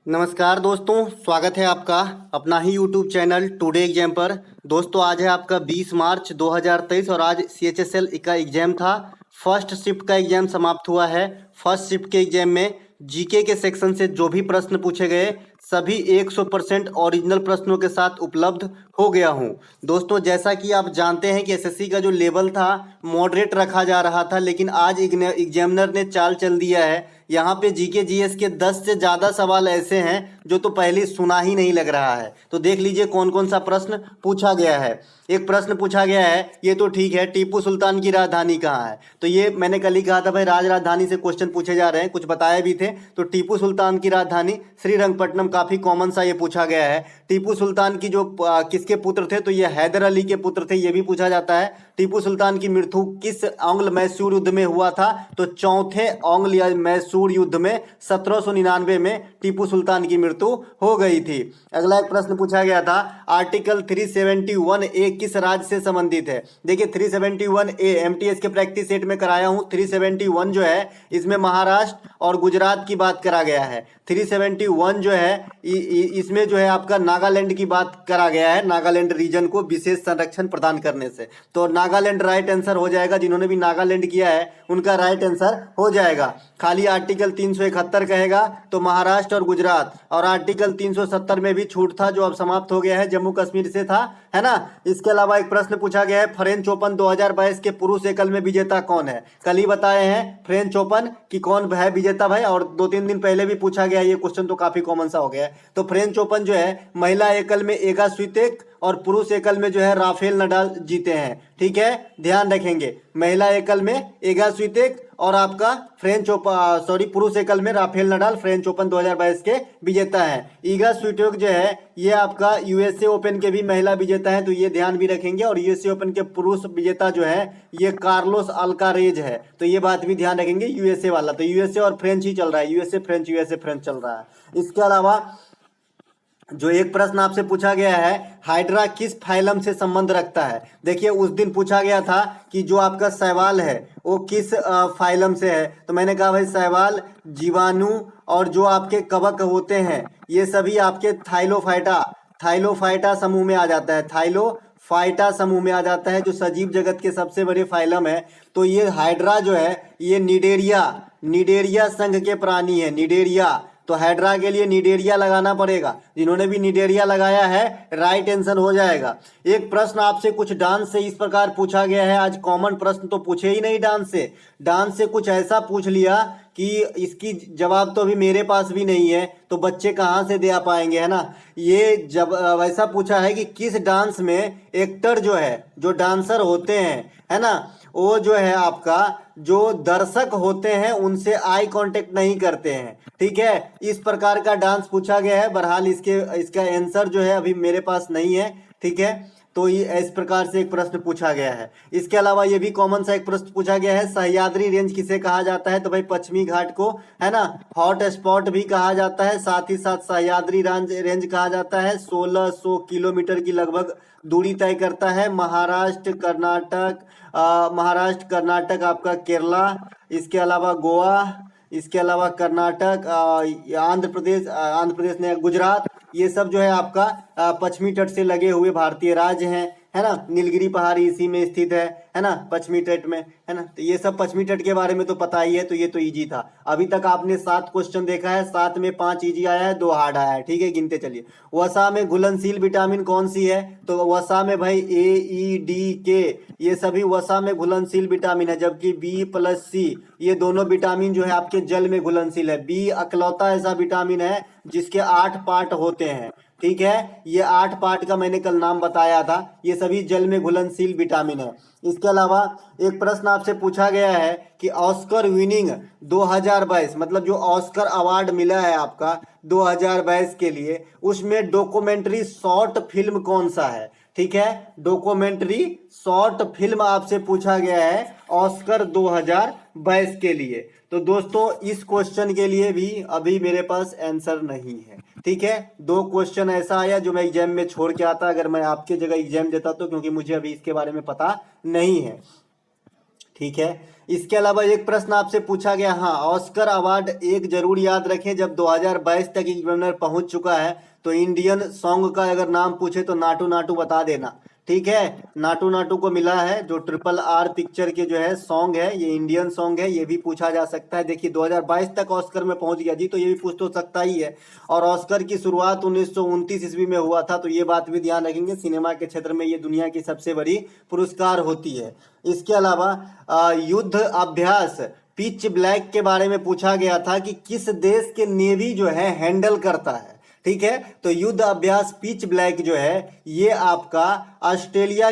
नमस्कार दोस्तों, स्वागत है आपका अपना ही यूट्यूब चैनल टुडे एग्जाम पर। दोस्तों आज है आपका 20 मार्च 2023 और आज CHSL का एग्जाम था। फर्स्ट शिफ्ट का एग्जाम समाप्त हुआ है। फर्स्ट शिफ्ट के एग्जाम में जीके के सेक्शन से जो भी प्रश्न पूछे गए सभी 100% ओरिजिनल प्रश्नों के साथ उपलब्ध हो गया हूँ। दोस्तों जैसा कि आप जानते हैं कि एसएससी का जो लेवल था मॉडरेट रखा जा रहा था, लेकिन आज एग्जामिनर ने चाल चल दिया है। यहाँ पे जीके जीएस के 10 से ज़्यादा सवाल ऐसे हैं जो तो पहले सुना ही नहीं लग रहा है। तो देख लीजिए कौन कौन सा प्रश्न पूछा गया है। एक प्रश्न पूछा गया है, ये तो ठीक है, टीपू सुल्तान की राजधानी कहाँ है। तो ये मैंने कल ही कहा था भाई, राजधानी से क्वेश्चन पूछे जा रहे हैं, कुछ बताए भी थे। तो टीपू सुल्तान की राजधानी श्रीरंगपट्टनम, काफ़ी कॉमन सा ये पूछा गया है। टीपू सुल्तान की जो किसके पुत्र थे, तो ये हैदर अली के पुत्र थे, ये भी पूछा जाता है। टीपू सुल्तान की मृत्यु किस आंग्ल मैसूर युद्ध में हुआ था, तो चौथे आंग्ल या मैसूर युद्ध में 1799 में टीपू सुल्तान की मृत्यु हो गई थी। अगला एक प्रश्न पूछा गया था, आर्टिकल 371A किस राज्य से संबंधित है। देखिए 371A एमटीएस के प्रैक्टिस सेट में कराया हूं। 371 जो है इसमें महाराष्ट्र और गुजरात की बात करा गया है। 371 जो है इसमें जो है आपका नागालैंड की बात करा गया है, नागालैंड रीजन को विशेष संरक्षण प्रदान करने से। तो नागालैंड राइट आंसर हो जाएगा। जिन्होंने भी नागालैंड किया है उनका राइट आंसर हो जाएगा। खाली आर्टिकल 371 कहेगा तो महाराष्ट्र और गुजरात, और आर्टिकल 370 में भी छूट था जो अब समाप्त हो गया है, जम्मू कश्मीर से था, है ना। इसके अलावा एक प्रश्न पूछा गया है, फ्रेंच ओपन 2022 के पुरुष एकल में विजेता कौन है। कल ही बताए हैं फ्रेंच ओपन की कौन है विजेता भाई, और 2-3 दिन पहले भी पूछा गया ये क्वेश्चन, तो काफी कॉमन सा हो गया है। तो फ्रेंच ओपन जो है महिला एकल में एगा स्वितेक और पुरुष एकल में जो है राफेल नडाल जीते हैं। ठीक है, ध्यान रखेंगे, महिला एकल में एगा स्वितेक और आपका पुरुष एकल में राफेल नडाल फ्रेंच ओपन 2022 के विजेता हैं। ईगा स्विटेक जो है ये आपका यूएसए ओपन के भी महिला विजेता हैं, तो ये ध्यान भी रखेंगे। और यूएसए ओपन के पुरुष विजेता जो है ये कार्लोस अल्कारेज है, तो ये बात भी ध्यान रखेंगे, यूएसए वाला। तो यूएसए और फ्रेंच ही चल रहा है, यूएसए फ्रेंच चल रहा है। इसके अलावा जो एक प्रश्न आपसे पूछा गया है, हाइड्रा किस फाइलम से संबंध रखता है। देखिए उस दिन पूछा गया था कि जो आपका शैवाल है वो किस फाइलम से है, तो मैंने कहा भाई शैवाल, जीवाणु और जो आपके कवक होते हैं ये सभी आपके थाइलोफाइटा समूह में आ जाता है। थाइलोफाइटा समूह में आ जाता है, जो सजीव जगत के सबसे बड़े फाइलम है। तो ये हाइड्रा जो है ये निडेरिया संघ के प्राणी है, निडेरिया। तो हाइड्रा के लिए निडेरिया लगाना पड़ेगा। जिन्होंने भी निडेरिया लगाया है राइट आंसर हो जाएगा। एक प्रश्न आपसे कुछ डांस से इस प्रकार पूछा गया है, आज कॉमन प्रश्न तो पूछे ही नहीं डांस से कुछ ऐसा पूछ लिया कि इसकी जवाब तो अभी मेरे पास भी नहीं है, तो बच्चे कहाँ से दे पाएंगे, है ना। ये जब वैसा पूछा है कि किस डांस में एक्टर जो है, जो डांसर होते हैं, है ना, वो जो है आपका जो दर्शक होते हैं उनसे आई कांटेक्ट नहीं करते हैं। ठीक है, इस प्रकार का डांस पूछा गया है। बहरहाल इसका आंसर जो है अभी मेरे पास नहीं है। ठीक है, तो ये इस प्रकार से एक प्रश्न पूछा गया है। इसके अलावा ये भी कॉमन सा एक प्रश्न पूछा गया है, सह्याद्री रेंज किसे कहा जाता है, तो भाई पश्चिमी घाट को, है ना, हॉट स्पॉट भी कहा जाता है, साथ ही साथ सह्याद्री रेंज कहा जाता है। 1600 किलोमीटर की लगभग दूरी तय करता है। महाराष्ट्र कर्नाटक आपका केरला, इसके अलावा गोवा, इसके अलावा कर्नाटक, आंध्र प्रदेश ने गुजरात, ये सब जो है आपका पश्चिमी तट से लगे हुए भारतीय राज्य हैं, है ना। नीलगिरी पहाड़ी इसी में स्थित है ना, पश्चिमी तट में, है ना। तो ये सब पश्चिमी तट के बारे में तो पता ही है, तो ये तो इजी था। अभी तक आपने 7 क्वेश्चन देखा है, 7 में 5 इजी आया है, 2 हार्ड आया है। ठीक है, गिनते चलिए। वसा में घुलनशील विटामिन कौन सी है, तो वसा में भाई AEDK, ये सभी वसा में घुलनशील विटामिन है, जबकि B+C ये दोनों विटामिन जो है आपके जल में घुलनशील है। बी अकलौता ऐसा विटामिन है जिसके 8 पार्ट होते हैं। ठीक है, ये 8 पार्ट का मैंने कल नाम बताया था, ये सभी जल में घुलनशील विटामिन है। इसके अलावा एक प्रश्न आपसे पूछा गया है कि ऑस्कर विनिंग 2022, मतलब जो ऑस्कर अवार्ड मिला है आपका 2022 के लिए, उसमें डॉक्यूमेंट्री शॉर्ट फिल्म कौन सा है। ठीक है, डॉक्यूमेंट्री शॉर्ट फिल्म आपसे पूछा गया है ऑस्कर 2022 के लिए। तो दोस्तों इस क्वेश्चन के लिए भी अभी मेरे पास आंसर नहीं है। ठीक है, 2 क्वेश्चन ऐसा आया जो मैं एग्जाम में छोड़ के आता अगर मैं आपके जगह एग्जाम देता तो, क्योंकि मुझे अभी इसके बारे में पता नहीं है। ठीक है। इसके अलावा एक प्रश्न आपसे पूछा गया, हाँ ऑस्कर अवार्ड एक जरूर याद रखें, जब 2022 तक एग्जामिनर पहुंच चुका है तो इंडियन सॉन्ग का अगर नाम पूछे तो नाटू नाटू बता देना। ठीक है, नाटू नाटू को मिला है, जो RRR पिक्चर के जो है सॉन्ग है, ये इंडियन सॉन्ग है, ये भी पूछा जा सकता है। देखिए 2022 तक ऑस्कर में पहुंच गया जी, तो ये भी पूछ तो सकता ही है। और ऑस्कर की शुरुआत 1929 ईस्वी में हुआ था, तो ये बात भी ध्यान रखेंगे, सिनेमा के क्षेत्र में ये दुनिया की सबसे बड़ी पुरस्कार होती है। इसके अलावा युद्ध अभ्यास पिच ब्लैक के बारे में पूछा गया था कि किस देश के नेवी जो है हैंडल करता है। ठीक है, तो युद्ध अभ्यास पिच ब्लैक जो है ये आपका ऑस्ट्रेलिया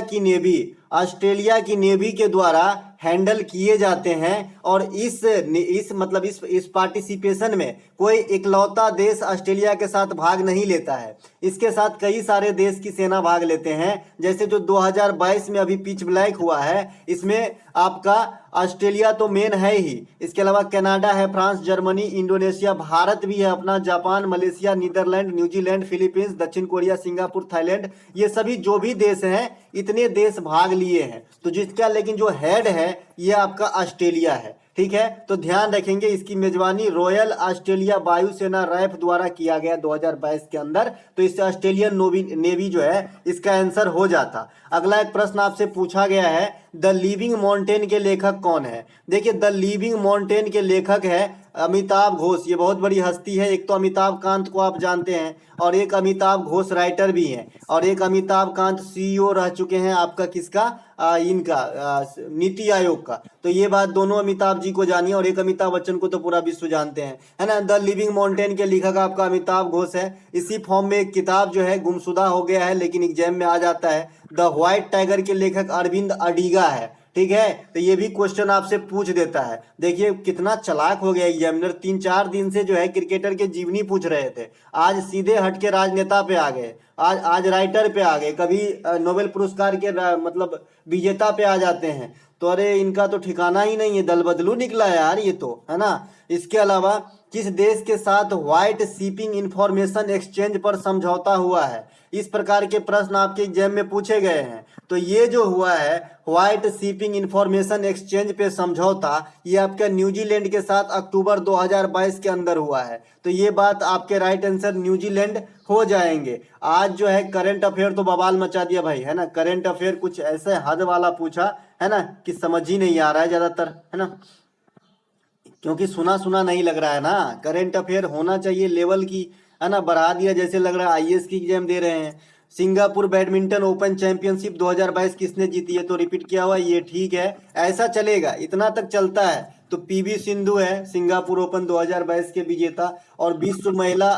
की नेवी के द्वारा हैंडल किए जाते हैं। और इस पार्टिसिपेशन में कोई इकलौता देश ऑस्ट्रेलिया के साथ भाग नहीं लेता है, इसके साथ कई सारे देश की सेना भाग लेते हैं। जैसे जो 2022 में अभी पिच ब्लैक हुआ है, इसमें आपका ऑस्ट्रेलिया तो मेन है ही, इसके अलावा कनाडा है, फ्रांस, जर्मनी, इंडोनेशिया, भारत भी है अपना, Japan, Malaysia, Netherlands, New Zealand, Philippines, दक्षिण कोरिया, सिंगापुर, थाईलैंड, ये सभी जो भी देश हैं इतने देश भाग लिए हैं। तो जिसका लेकिन जो हेड है ये आपका ऑस्ट्रेलिया है। ठीक है, तो ध्यान रखेंगे इसकी मेजबानी रॉयल ऑस्ट्रेलिया वायुसेना रैफ द्वारा किया गया 2022 के अंदर, तो इससे ऑस्ट्रेलियन नेवी जो है इसका आंसर हो जाता। अगला एक प्रश्न आपसे पूछा गया है, द लिविंग माउंटेन के लेखक कौन है। देखिए द लिविंग माउंटेन के लेखक है अमिताभ घोष, ये बहुत बड़ी हस्ती है। एक तो अमिताभ कांत को आप जानते हैं, और एक अमिताभ घोष राइटर भी हैं, और एक अमिताभ कांत CEO रह चुके हैं आपका किसका, नीति आयोग का। तो ये बात दोनों अमिताभ जी को जानिए, और एक अमिताभ बच्चन को तो पूरा विश्व जानते हैं, है ना। द लिविंग माउंटेन के लेखक आपका अमिताभ घोष है। इसी फॉर्म में एक किताब जो है गुमशुदा हो गया है लेकिन एग्जाम में आ जाता है। द व्हाइट टाइगर के लेखक अरविंद अडिगा है। ठीक है, तो ये भी क्वेश्चन आपसे पूछ देता है। देखिए कितना चालाक हो गया एग्जामिनर, 3-4 दिन से जो है क्रिकेटर के जीवनी पूछ रहे थे, आज सीधे हट के राजनेता पे आ गए, आज राइटर पे आ गए, कभी नोबेल पुरस्कार के मतलब विजेता पे आ जाते हैं। तो अरे इनका तो ठिकाना ही नहीं है, दल बदलू निकला है यार ये तो, है ना। इसके अलावा किस देश के साथ व्हाइट शिपिंग इंफॉर्मेशन एक्सचेंज पर समझौता हुआ है। इस प्रकार के प्रश्न आपके एग्जाम में पूछे गए हैं। तो ये जो हुआ है व्हाइट शिपिंग इंफॉर्मेशन एक्सचेंज पे समझौता, ये आपका न्यूजीलैंड के साथ अक्टूबर 2022 के अंदर हुआ है। तो ये बात आपके राइट आंसर न्यूजीलैंड हो जाएंगे। आज जो है करंट अफेयर तो बवाल मचा दिया भाई, है ना। करंट अफेयर कुछ ऐसे हद वाला पूछा है ना कि समझ ही नहीं आ रहा है ज्यादातर, है ना, क्योंकि सुना सुना नहीं लग रहा है ना। करंट अफेयर होना चाहिए लेवल की, है ना, बढ़ा दिया जैसे लग रहा है IAS की एग्जाम दे रहे हैं। सिंगापुर बैडमिंटन ओपन चैंपियनशिप 2022 किसने जीती है, तो रिपीट किया हुआ, ये ठीक है, ऐसा चलेगा, इतना तक चलता है। तो PV सिंधु है सिंगापुर ओपन 2022 के विजेता, और विश्व महिला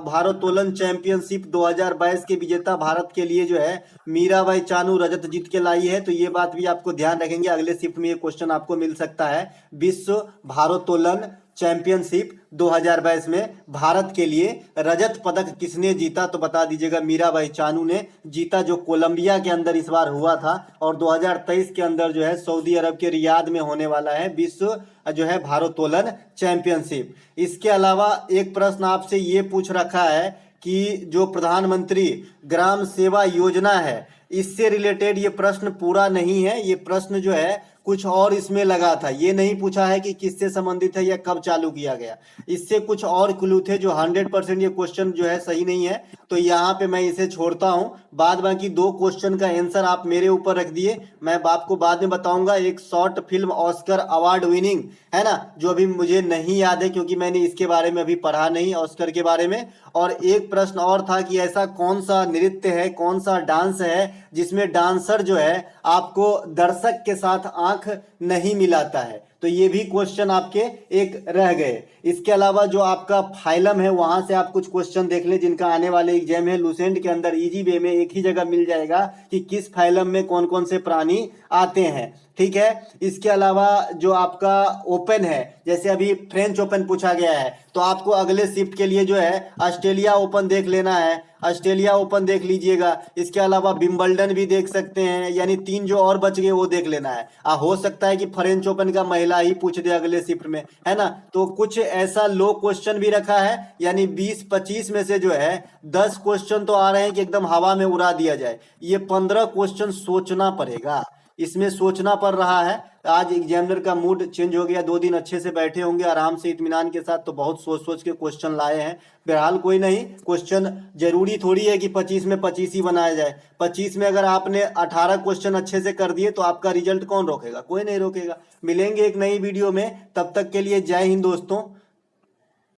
भारोत्तोलन चैंपियनशिप 2022 के विजेता भारत के लिए जो है मीराबाई चानू रजत जीत के लाई है। तो ये बात भी आपको ध्यान रखेंगे, अगले शिफ्ट में ये क्वेश्चन आपको मिल सकता है। विश्व भारोत्तोलन चैंपियनशिप 2022 में भारत के लिए रजत पदक किसने जीता, तो बता दीजिएगा मीराबाई चानू ने जीता, जो कोलंबिया के अंदर इस बार हुआ था, और 2023 के अंदर जो है सऊदी अरब के रियाद में होने वाला है विश्व जो है भारोत्तोलन चैंपियनशिप। इसके अलावा एक प्रश्न आपसे ये पूछ रखा है कि जो प्रधानमंत्री ग्राम सेवा योजना है, इससे रिलेटेड ये प्रश्न पूरा नहीं है, ये प्रश्न जो है कुछ और इसमें लगा था, ये नहीं पूछा है कि किससे संबंधित है या कब चालू किया गया, इससे कुछ और क्लू थे जो 100% ये क्वेश्चन जो है सही नहीं है। तो यहाँ पे मैं इसे छोड़ता हूँ। बाद बाकी 2 क्वेश्चन का आंसर आप मेरे ऊपर रख दिए, मैं आपको बाद में बताऊंगा। एक short film Oscar award winning है ना, जो अभी मुझे नहीं याद है क्योंकि मैंने इसके बारे में अभी पढ़ा नहीं ऑस्कर के बारे में। और एक प्रश्न और था कि ऐसा कौन सा नृत्य है, कौन सा डांस है जिसमें डांसर जो है आपको दर्शक के साथ आंख नहीं मिलाता है। तो ये भी क्वेश्चन आपके एक रह गए। इसके अलावा जो आपका फाइलम है वहां से आप कुछ क्वेश्चन देख ले जिनका आने वाले एग्जाम है लूसेंट के अंदर, इजी वे में एक ही जगह मिल जाएगा कि किस फाइलम में कौन कौन से प्राणी आते हैं। ठीक है, इसके अलावा जो आपका ओपन है, जैसे अभी फ्रेंच ओपन पूछा गया है, तो आपको अगले शिफ्ट के लिए जो है ऑस्ट्रेलिया ओपन देख लेना है, ऑस्ट्रेलिया ओपन देख लीजिएगा। इसके अलावा विंबलडन भी देख सकते हैं, यानी 3 जो और बच गए वो देख लेना है। हो सकता है कि फ्रेंच ओपन का महिला ही पूछ दे अगले शिफ्ट में, है ना। तो कुछ ऐसा लो क्वेश्चन भी रखा है, यानी 20-25 में से जो है 10 क्वेश्चन तो आ रहे हैं कि एकदम हवा में उड़ा दिया जाए। ये 15 क्वेश्चन सोचना पड़ेगा, इसमें सोचना पड़ रहा है। आज एग्जामिनर का मूड चेंज हो गया, 2 दिन अच्छे से बैठे होंगे आराम से इत्मीनान के साथ, तो बहुत सोच सोच के क्वेश्चन लाए हैं। बहरहाल कोई नहीं, क्वेश्चन जरूरी थोड़ी है कि 25 में 25 ही बनाया जाए। 25 में अगर आपने 18 क्वेश्चन अच्छे से कर दिए तो आपका रिजल्ट कौन रोकेगा? कोई नहीं रोकेगा। मिलेंगे एक नई वीडियो में, तब तक के लिए जय हिंद दोस्तों।